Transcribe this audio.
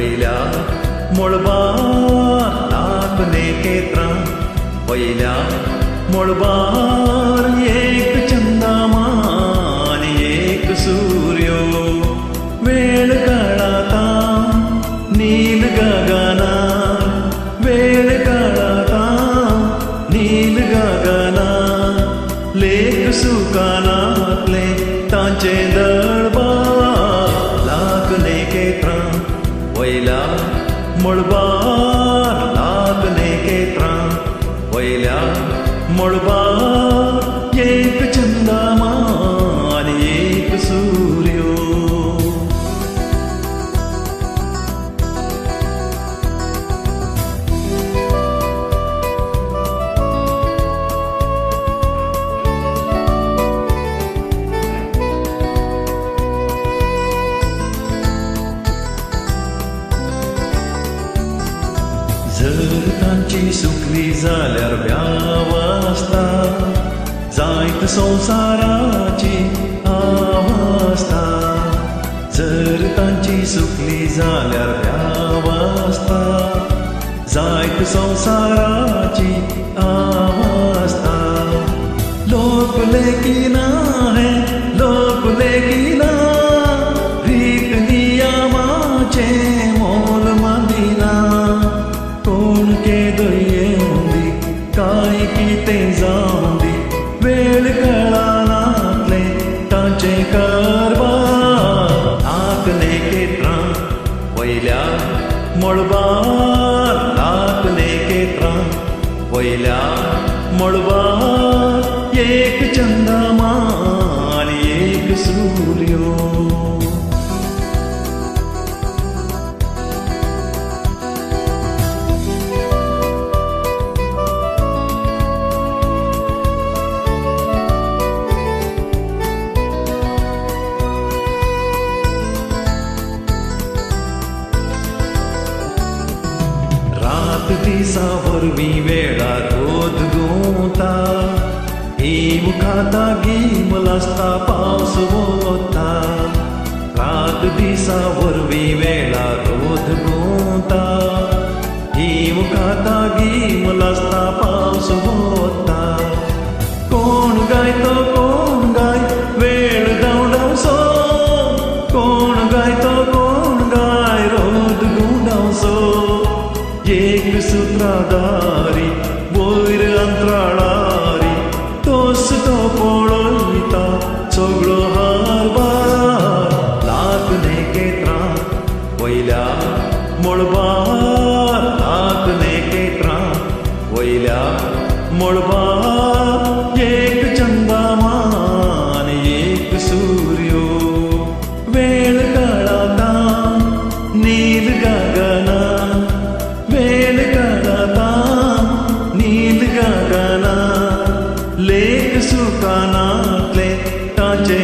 वयल्या मुळबार नापणे केत्रां वयल्या मुळबार एक चंद्रमान एक सूर्यो वेळ काळाता नील गगना वेळ काळाता नील गगना लेख सुकानातले तांचे दळबार लागणे केत्रां वयल्या मुळबार लागणे केत्रां वयल्या मुळबार एक चंद्रमान एक सूर्यो जर तांची सुकली जाल्यार व्यावस्था जायत संसाराची आवस्था जर तांची सुकली जाल्यार व्यावस्था जायत संसाराची आवस्था लोक लेकिना है लोक लेकिना रीत नियमाचे मोल मदिना कोण केदये उंदी काय कितें जावंदी वेळ कळानातले तांचे कारभार लागणे केत्रां वयल्या मुळबार लागणे केत्रां वयल्या मुळबार एक चंद्रमान एक सूर्यो रात दिसा वरवीं वेळार रोद गुंता हीम खाता गीम लासता पावस वता रात दिसा वरवीं वेळार रोद गुंता हीम खाता गीम लासता पावस वता कोण गायतो कोण गाय वेळ धांवडावसो कोण गायतो कोण गाय रोद गुंडावसो एक सूत्रधारी वयर अंतराळारी तोच तो पळयता सगळो हारबार लागणे केत्रां वयल्या मुळबार लागणे केत्रां वयल्या मुळबार एक चंद्रमान एक सूर्यो वेळ काळाता नील गगना वेळ काळाता नील गगना लेख सुकानातले तांचे